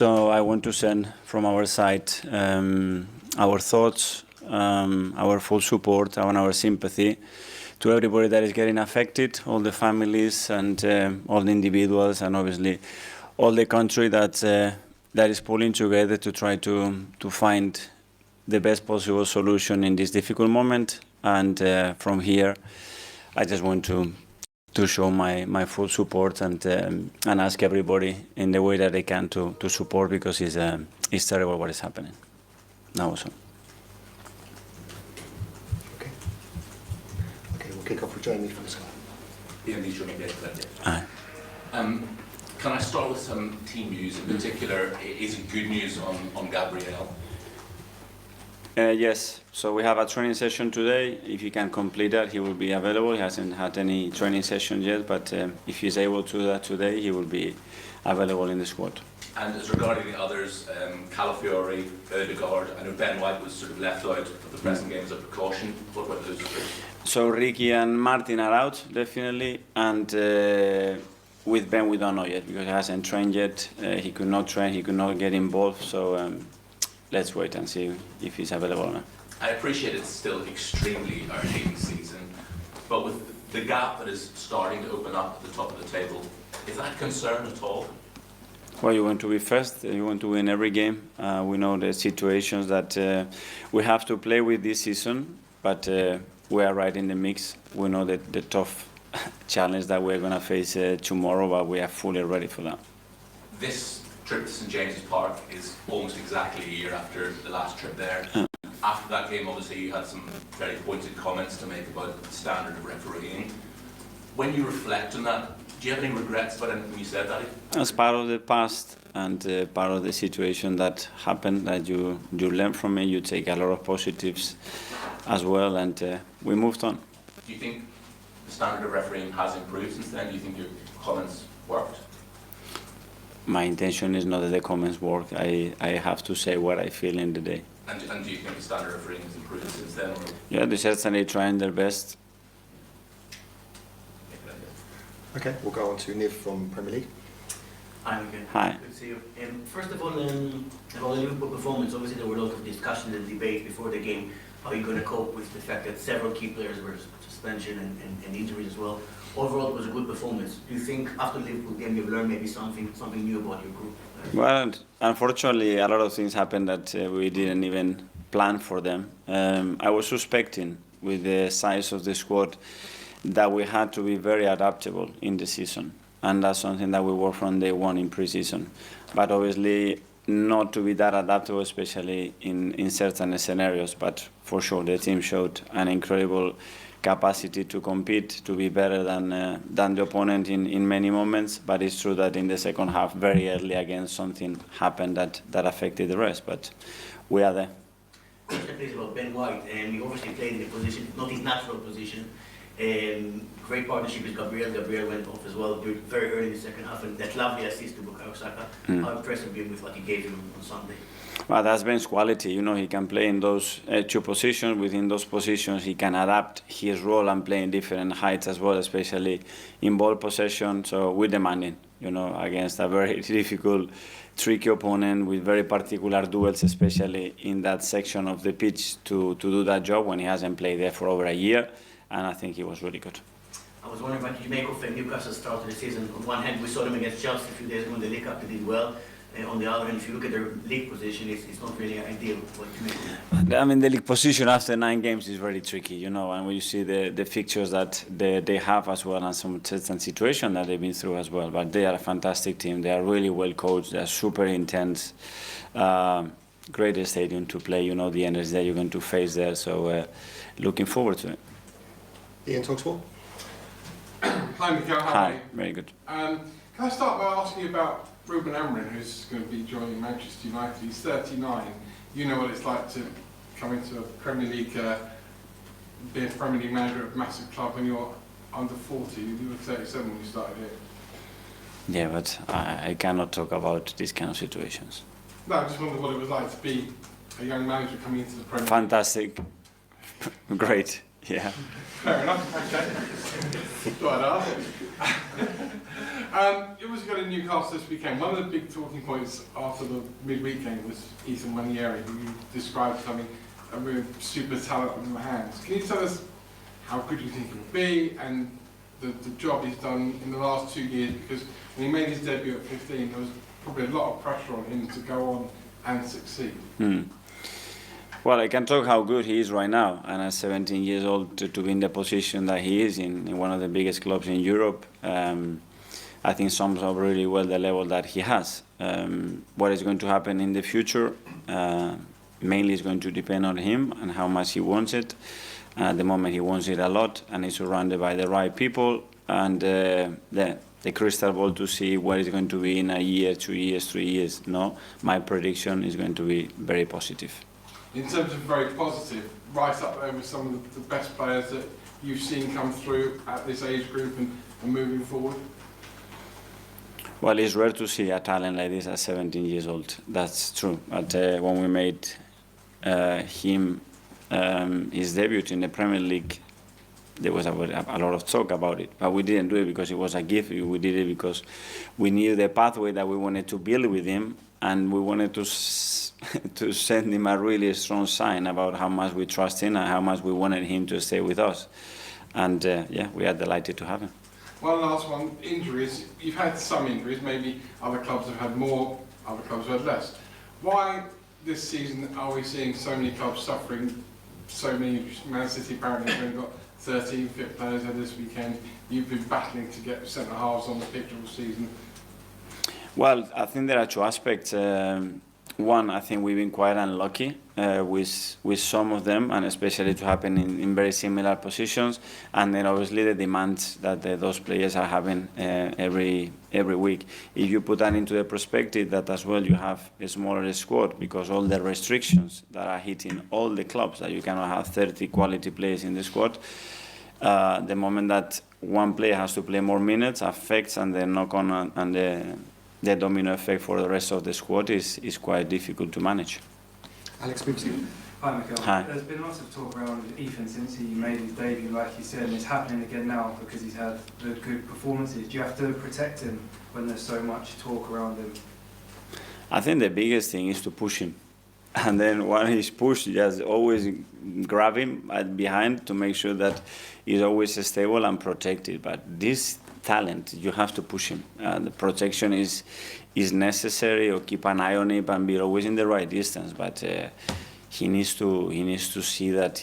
So I want to send from our side our thoughts, our full support, and our sympathy to everybody that is getting affected, all the families and all the individuals, and obviously all the country that is pulling together to try to find the best possible solution in this difficult moment. And from here, I just want to show my full support and ask everybody in the way that they can to support, because it's terrible what is happening now also. Okay, we'll kick off with Jamie from Sky. Can I start with some team news? In particular, is it good news on Gabriel? Yes, so we have a training session today. If he can complete that, he will be available. He hasn't had any training session yet, but if he's able to do that today, he will be available in the squad. And as regarding the others, Calafiori, Ødegaard, I know Ben White was sort of left out of the present game as a precaution. What about those three? So Ricky and Martin are out, definitely, and with Ben we don't know yet, because he hasn't trained yet. He could not train, he could not get involved, so let's wait and see if he's available or not. I appreciate it's still extremely early in the season, but with the gap that is starting to open up at the top of the table, is that a concern at all? Well, you want to be first, you want to win every game. We know the situations that we have to play with this season, but we are right in the mix. We know that the tough challenge that we're going to face tomorrow, but we are fully ready for that. This trip to St James's Park is almost exactly a year after the last trip there. After that game, obviously, you had some very pointed comments to make about the standard of refereeing. When you reflect on that, do you have any regrets about anything you said, Daddy? As part of the past and part of the situation that happened, that you learn from it, you take a lot of positives as well, and we moved on. Do you think the standard of refereeing has improved since then? Do you think your comments worked? My intention is not that the comments work. I have to say what I feel in the day. And do you think the standard of refereeing has improved since then? Or? Yeah, they're certainly trying their best. Okay, we'll go on to Niv from Premier League. Hi, Mikel. Hi. Good to see you. First of all, about the Liverpool performance, obviously there were a lot of discussion and debate before the game. How are you going to cope with the fact that several key players were suspension and injuries as well? Overall, it was a good performance. Do you think after the Liverpool game you've learned maybe something new about your group? Well, unfortunately, a lot of things happened that we didn't even plan for them. I was suspecting, with the size of the squad, that we had to be very adaptable in the season. And that's something that we worked from day one in pre-season. But obviously, not to be that adaptable, especially in certain scenarios. But for sure, the team showed an incredible capacity to compete, to be better than the opponent in many moments. But it's true that in the second half, very early again, something happened that affected the rest. But we are there. Question please about Ben White. He obviously played in a position, not his natural position. Great partnership with Gabriel. Gabriel went off as well very early in the second half, and that lovely assist to Bukayo Saka. How impressed have you been with what he gave him on Sunday? Well, that's Ben's quality. You know, he can play in those two positions. Within those positions, he can adapt his role and play in different heights as well, especially in ball possession. So we're demanding, you know, against a very difficult, tricky opponent with very particular duels, especially in that section of the pitch, to do that job when he hasn't played there for over a year. And I think he was really good. I was wondering what did you make of Newcastle's start of the season? On one hand, we saw them against Chelsea a few days ago in the League Cup, they did well. On the other hand, if you look at their league position, it's not really ideal. What do you make of that? I mean, the league position after 9 games is very tricky, you know, and when you see the fixtures that they have as well, and some certain situation that they've been through as well. But they are a fantastic team. They are really well coached. They are super intense. Great stadium to play. You know the energy that you're going to face there. So looking forward to it. Ian Talksport. Hi, Mikel. How are you? Very good. Can I start by asking you about Ruben Amorim, who's going to be joining Manchester United? He's 39. You know what it's like to come into a Premier League, be a Premier League manager of a massive club when you're under 40. You were 37 when you started here. Yeah, but I cannot talk about these kind of situations. No, I just wondered what it was like to be a young manager coming into the Premier League. Fantastic. Great. Yeah. Fair enough, okay. Thought I'd ask. It was good in Newcastle this weekend. One of the big talking points after the midweek game was Ethan Wanieri, who you described having a real super talent in the hands. Can you tell us how good you think he will be and the job he's done in the last 2 years? Because when he made his debut at 15, there was probably a lot of pressure on him to go on and succeed. Well, I can talk how good he is right now, and at 17 years old to be in the position that he is in one of the biggest clubs in Europe, I think sums up really well the level that he has. What is going to happen in the future mainly is going to depend on him and how much he wants it. At the moment he wants it a lot, and he's surrounded by the right people, and the crystal ball to see what is going to be in a year, 2 years, 3 years. No, my prediction is going to be very positive. In terms of very positive, right up there with some of the best players that you've seen come through at this age group and moving forward? Well, it's rare to see a talent like this at 17 years old. That's true. But when we made him his debut in the Premier League, there was a lot of talk about it. But we didn't do it because it was a gift. We did it because we knew the pathway that we wanted to build with him, and we wanted to send him a really strong sign about how much we trust him and how much we wanted him to stay with us. And yeah, we are delighted to have him. One last one, injuries. You've had some injuries, maybe other clubs have had more, other clubs have had less. Why this season are we seeing so many clubs suffering, so many? Man City apparently have only got 13 fit players there this weekend. You've been battling to get centre-halves on the pitch all season. Well, I think there are two aspects. One, I think we've been quite unlucky with some of them, and especially to happen in very similar positions. And then obviously the demands that those players are having every week. If you put that into the perspective that as well you have a smaller squad because all the restrictions that are hitting all the clubs, that you cannot have 30 quality players in the squad. The moment that one player has to play more minutes affects, and the knock-on and the domino effect for the rest of the squad is quite difficult to manage. Alex Bibsy. Hi, Mikel. Hi. There's been lots of talk around Ethan since he made his debut, like you said, and it's happening again now because he's had the good performances. Do you have to protect him when there's so much talk around him? I think the biggest thing is to push him. And then when he's pushed, just always grab him behind to make sure that he's always stable and protected. But this talent, you have to push him. The protection is necessary, or keep an eye on it and be always in the right distance. But he needs to see that